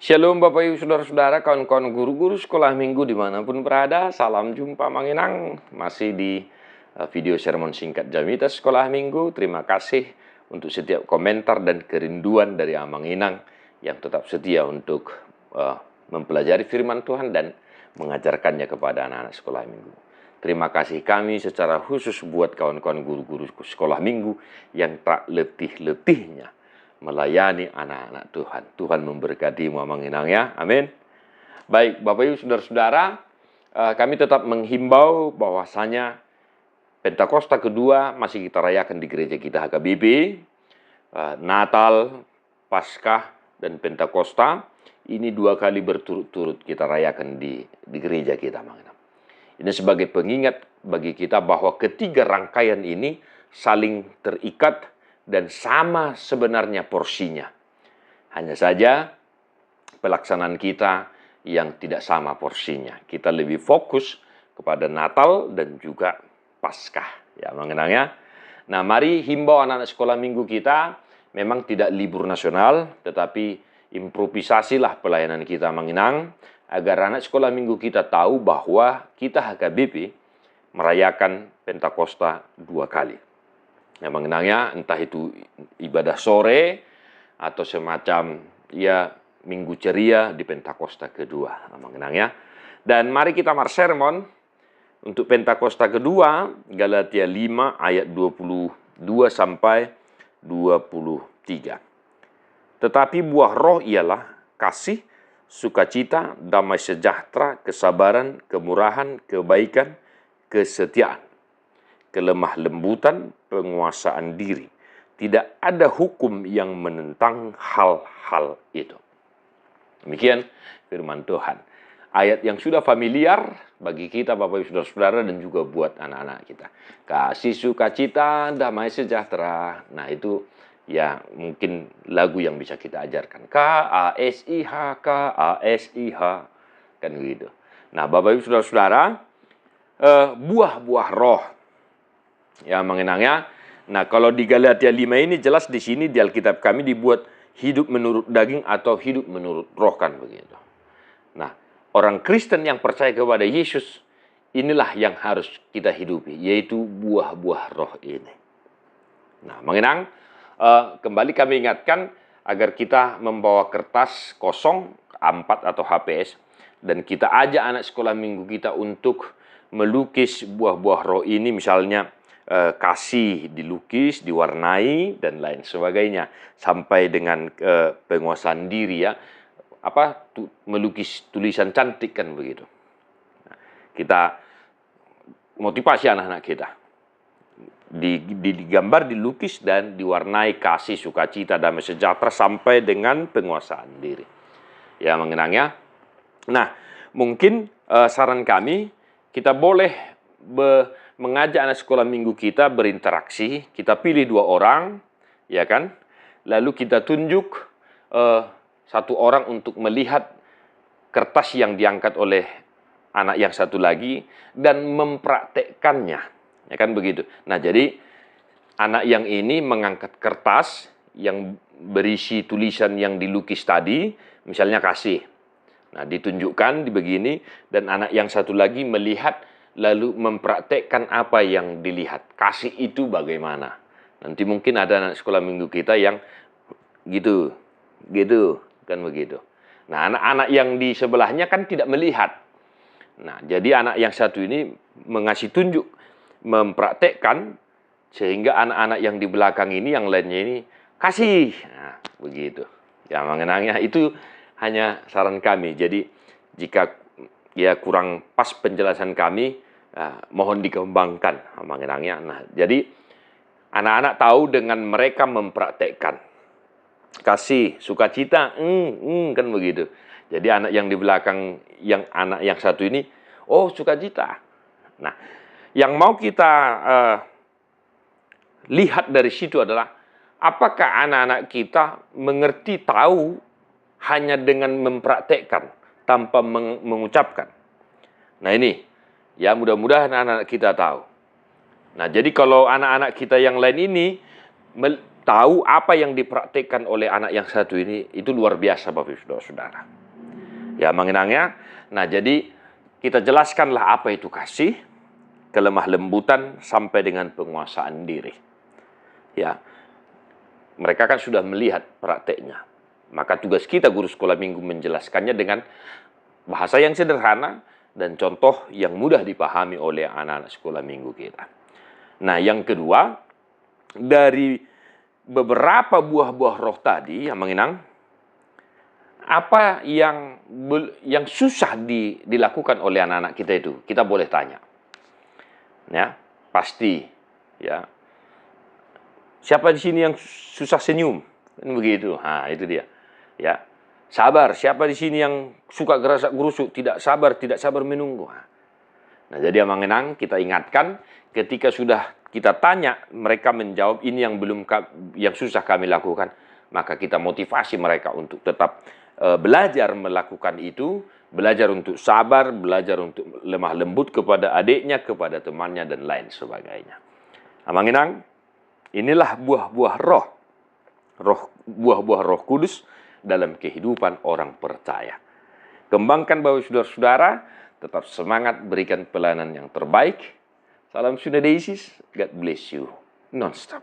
Shalom Bapak Ibu Saudara-saudara, kawan-kawan guru-guru sekolah minggu dimanapun berada. Salam jumpa Manginang, masih di video sermon singkat Jamitas Sekolah Minggu. Terima kasih untuk setiap komentar dan kerinduan dari Manginang yang tetap setia untuk mempelajari firman Tuhan dan mengajarkannya kepada anak-anak sekolah minggu. Terima kasih kami secara khusus buat kawan-kawan guru-guru sekolah minggu yang tak letih-letihnya melayani anak-anak Tuhan. Tuhan memberkati Manginang ya, amin. Baik, Bapak Ibu Saudara-saudara, kami tetap menghimbau bahwasanya Pentakosta kedua masih kita rayakan di gereja kita HKBP. Natal, Paskah, dan Pentakosta ini 2 kali berturut-turut kita rayakan di gereja kita. Ini sebagai pengingat bagi kita bahwa ketiga rangkaian ini saling terikat dan sama sebenarnya porsinya. Hanya saja pelaksanaan kita yang tidak sama porsinya. Kita lebih fokus kepada Natal dan juga Paskah. Ya, mengenangnya. Nah, mari himbau anak-anak sekolah minggu kita, memang tidak libur nasional, tetapi improvisasilah pelayanan kita mengenang, agar anak sekolah minggu kita tahu bahwa kita HKBP merayakan Pentakosta 2 kali. Yang mengenangnya entah itu ibadah sore atau semacam ya minggu ceria di Pentakosta kedua. Mengenangnya. Dan mari kita sermon untuk Pentakosta kedua, Galatia 5 ayat 22 sampai 23. Tetapi buah roh ialah kasih, sukacita, damai sejahtera, kesabaran, kemurahan, kebaikan, kesetiaan, kelemah lembutan, penguasaan diri. Tidak ada hukum yang menentang hal-hal itu. Demikian firman Tuhan. Ayat yang sudah familiar bagi kita Bapak Ibu Saudara-saudara dan juga buat anak-anak kita. Kasih, sukacita, damai sejahtera. Nah, itu ya mungkin lagu yang bisa kita ajarkan. K-A-S-I-H, K-A-S-I-H. Kan begitu. Nah, Bapak Ibu Saudara-saudara, buah-buah roh. Ya, mengenangnya. Nah, kalau di Galatia 5 ini jelas di sini di Alkitab kami dibuat hidup menurut daging atau hidup menurut roh, kan begitu. Nah, orang Kristen yang percaya kepada Yesus, inilah yang harus kita hidupi, yaitu buah-buah roh ini. Nah, mengenang, kembali kami ingatkan agar kita membawa kertas kosong, A4 atau HPS, dan kita ajak anak sekolah minggu kita untuk melukis buah-buah roh ini, misalnya kasih dilukis, diwarnai, dan lain sebagainya, sampai dengan penguasaan diri ya, melukis tulisan cantik, kan begitu. Nah, kita motivasi anak-anak kita digambar, dilukis, dan diwarnai kasih, sukacita, damai sejahtera, sampai dengan penguasaan diri. Ya, mengenangnya. Nah, mungkin saran kami, kita boleh mengajak anak sekolah minggu kita berinteraksi. Kita pilih 2 orang, ya kan? Lalu kita tunjuk 1 orang untuk melihat kertas yang diangkat oleh anak yang satu lagi dan mempraktekkannya, ya kan begitu. Nah, jadi anak yang ini mengangkat kertas yang berisi tulisan yang dilukis tadi, misalnya kasih. Nah, ditunjukkan di begini, dan anak yang satu lagi melihat lalu mempraktekkan apa yang dilihat. Kasih itu bagaimana? Nanti mungkin ada anak sekolah minggu kita yang gitu, kan begitu. Nah, anak-anak yang di sebelahnya kan tidak melihat. Nah, jadi anak yang satu ini mengasih tunjuk, mempraktekkan, sehingga anak-anak yang di belakang ini, yang lainnya ini, kasih. Nah, begitu. Ya, mengenangnya itu hanya saran kami. Jadi, jika ya kurang pas penjelasan kami, mohon dikembangkan mengenangnya. Nah, jadi anak-anak tahu dengan mereka mempraktekkan kasih, sukacita, kan begitu. Jadi anak yang di belakang, yang anak yang satu ini, oh sukacita. Nah, yang mau kita lihat dari situ adalah apakah anak-anak kita mengerti, tahu hanya dengan mempraktekkan tanpa mengucapkan. Nah, ini ya mudah-mudahan anak-anak kita tahu. Nah, jadi kalau anak-anak kita yang lain ini tahu apa yang dipraktikkan oleh anak yang satu ini, itu luar biasa Bapak Ibu Saudara. Ya, mengenangnya. Nah, jadi kita jelaskanlah apa itu kasih, kelemah lembutan sampai dengan penguasaan diri. Ya, mereka kan sudah melihat prakteknya. Maka tugas kita guru sekolah minggu menjelaskannya dengan bahasa yang sederhana dan contoh yang mudah dipahami oleh anak-anak sekolah minggu kita. Nah, yang kedua, dari beberapa buah-buah roh tadi yang mengenang, apa yang susah dilakukan oleh anak-anak kita itu, kita boleh tanya. Ya, pasti ya. Siapa di sini yang susah senyum? Kan begitu. Nah, itu dia. Ya. Sabar, siapa di sini yang suka gerasak-gerusuk, tidak sabar menunggu. Nah, jadi yang mengenang, kita ingatkan ketika sudah kita tanya, mereka menjawab ini yang susah kami lakukan, maka kita motivasi mereka untuk tetap belajar melakukan itu, belajar untuk sabar, belajar untuk lemah lembut kepada adiknya, kepada temannya, dan lain sebagainya. Nah, mengenang, inilah buah-buah buah-buah Roh Kudus dalam kehidupan orang percaya. Kembangkan Bapak saudara-saudara, tetap semangat berikan pelayanan yang terbaik. Salam Sunadesis, God bless you, non-stop.